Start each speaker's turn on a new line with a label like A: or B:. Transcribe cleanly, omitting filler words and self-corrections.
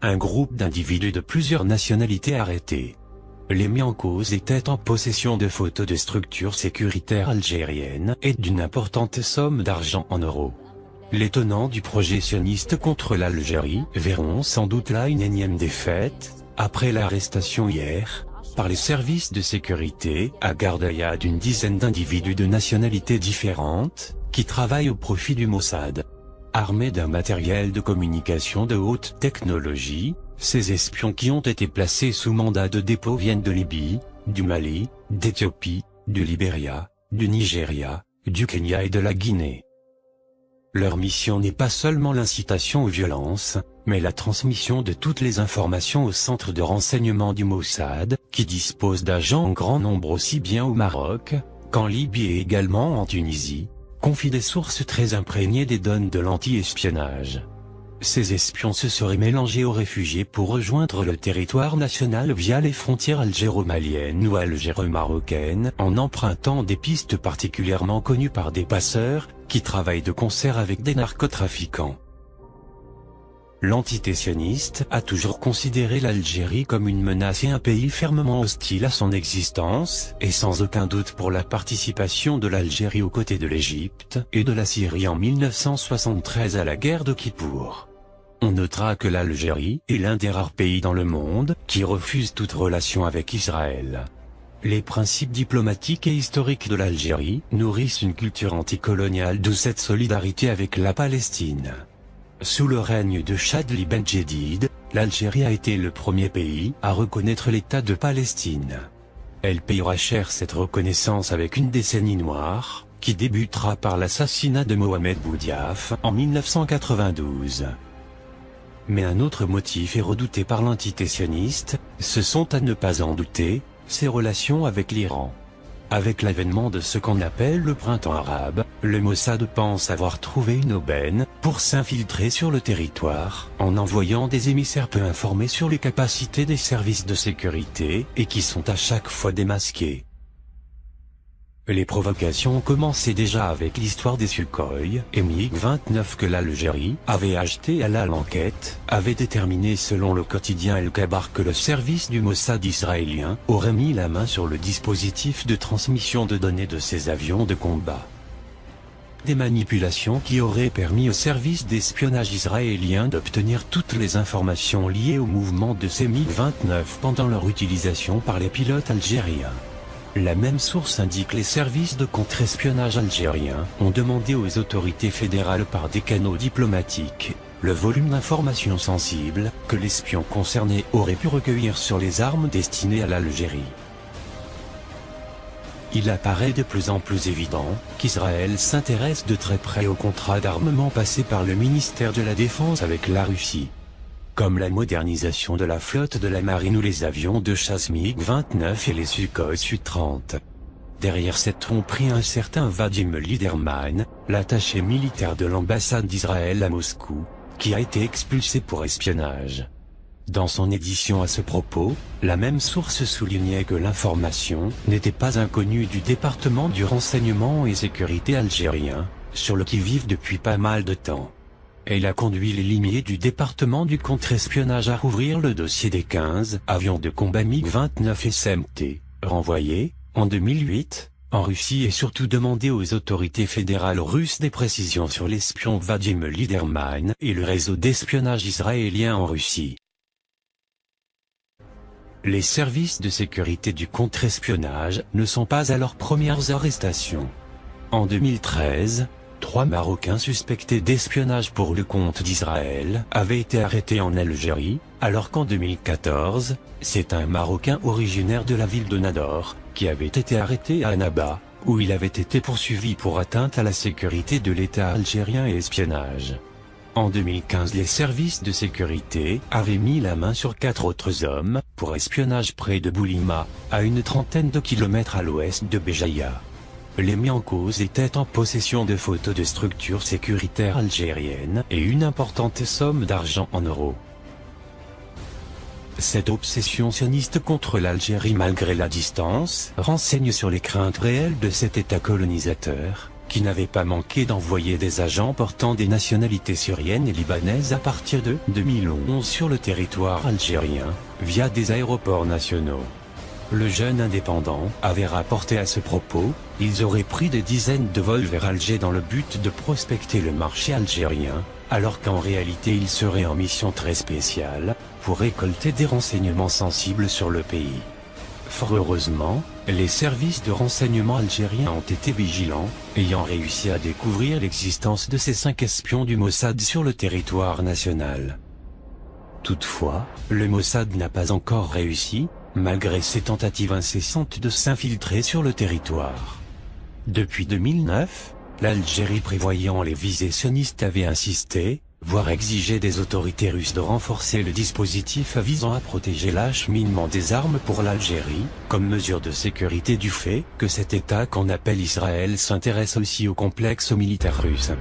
A: un groupe d'individus de plusieurs nationalités arrêtés. Les mis en cause étaient en possession de photos de structures sécuritaires algériennes et d'une importante somme d'argent en euros. Les tenants du projet sioniste contre l'Algérie verront sans doute là une énième défaite, après l'arrestation hier, par les services de sécurité à Gardaïa d'une dizaine d'individus de nationalités différentes, qui travaillent au profit du Mossad. Armés d'un matériel de communication de haute technologie, ces espions qui ont été placés sous mandat de dépôt viennent de Libye, du Mali, d'Éthiopie, du Libéria, du Nigeria, du Kenya et de la Guinée. Leur mission n'est pas seulement l'incitation aux violences, mais la transmission de toutes les informations au centre de renseignement du Mossad, qui dispose d'agents en grand nombre aussi bien au Maroc, qu'en Libye et également en Tunisie, confie des sources très imprégnées des données de l'anti-espionnage. Ces espions se seraient mélangés aux réfugiés pour rejoindre le territoire national via les frontières algéro-maliennes ou algéro-marocaines en empruntant des pistes particulièrement connues par des passeurs, qui travaillent de concert avec des narcotrafiquants. L'entité sioniste a toujours considéré l'Algérie comme une menace et un pays fermement hostile à son existence, et sans aucun doute pour la participation de l'Algérie aux côtés de l'Égypte et de la Syrie en 1973 à la guerre de Kippour. On notera que l'Algérie est l'un des rares pays dans le monde qui refuse toute relation avec Israël. Les principes diplomatiques et historiques de l'Algérie nourrissent une culture anticoloniale, d'où cette solidarité avec la Palestine. Sous le règne de Chadli Ben Djedid, l'Algérie a été le premier pays à reconnaître l'État de Palestine. Elle payera cher cette reconnaissance avec une décennie noire, qui débutera par l'assassinat de Mohamed Boudiaf en 1992. Mais un autre motif est redouté par l'entité sioniste, ce sont à ne pas en douter, ses relations avec l'Iran. Avec l'avènement de ce qu'on appelle le printemps arabe, le Mossad pense avoir trouvé une aubaine pour s'infiltrer sur le territoire, en envoyant des émissaires peu informés sur les capacités des services de sécurité et qui sont à chaque fois démasqués. Les provocations ont commencé déjà avec l'histoire des Sukhoi et MiG-29 que l'Algérie avait acheté à l'enquête, avait déterminé selon le quotidien El Khabar que le service du Mossad israélien aurait mis la main sur le dispositif de transmission de données de ces avions de combat. Des manipulations qui auraient permis au service d'espionnage israélien d'obtenir toutes les informations liées au mouvement de ces MiG-29 pendant leur utilisation par les pilotes algériens. La même source indique que les services de contre-espionnage algériens ont demandé aux autorités fédérales par des canaux diplomatiques le volume d'informations sensibles que l'espion concerné aurait pu recueillir sur les armes destinées à l'Algérie. Il apparaît de plus en plus évident qu'Israël s'intéresse de très près aux contrats d'armement passés par le ministère de la Défense avec la Russie, comme la modernisation de la flotte de la marine ou les avions de chasse MiG-29 et les Sukhoi Su-30. Derrière cette tromperie un certain Vadim Liderman, l'attaché militaire de l'ambassade d'Israël à Moscou, qui a été expulsé pour espionnage. Dans son édition à ce propos, la même source soulignait que l'information n'était pas inconnue du département du renseignement et sécurité algérien, sur le qui-vive depuis pas mal de temps. Elle a conduit les limiers du département du contre-espionnage à rouvrir le dossier des 15 avions de combat MiG-29 SMT, renvoyés, en 2008, en Russie et surtout demander aux autorités fédérales russes des précisions sur l'espion Vadim Liderman et le réseau d'espionnage israélien en Russie. Les services de sécurité du contre-espionnage ne sont pas à leurs premières arrestations. En 2013, 3 Marocains suspectés d'espionnage pour le compte d'Israël avaient été arrêtés en Algérie, alors qu'en 2014, c'est un Marocain originaire de la ville de Nador, qui avait été arrêté à Annaba, où il avait été poursuivi pour atteinte à la sécurité de l'État algérien et espionnage. En 2015, les services de sécurité avaient mis la main sur 4 autres hommes, pour espionnage près de Boulima, à une trentaine de kilomètres à l'ouest de Béjaïa. Les mis en cause étaient en possession de photos de structures sécuritaires algériennes et une importante somme d'argent en euros. Cette obsession sioniste contre l'Algérie malgré la distance renseigne sur les craintes réelles de cet État colonisateur, qui n'avait pas manqué d'envoyer des agents portant des nationalités syriennes et libanaises à partir de 2011 sur le territoire algérien, via des aéroports nationaux. Le jeune indépendant avait rapporté à ce propos, ils auraient pris des dizaines de vols vers Alger dans le but de prospecter le marché algérien, alors qu'en réalité ils seraient en mission très spéciale, pour récolter des renseignements sensibles sur le pays. Fort heureusement, les services de renseignement algériens ont été vigilants, ayant réussi à découvrir l'existence de ces 5 espions du Mossad sur le territoire national. Toutefois, le Mossad n'a pas encore réussi, malgré ses tentatives incessantes de s'infiltrer sur le territoire. Depuis 2009, l'Algérie prévoyant les visées sionistes avait insisté, voire exigé des autorités russes de renforcer le dispositif visant à protéger l'acheminement des armes pour l'Algérie, comme mesure de sécurité du fait que cet État qu'on appelle Israël s'intéresse aussi au complexe militaire russe.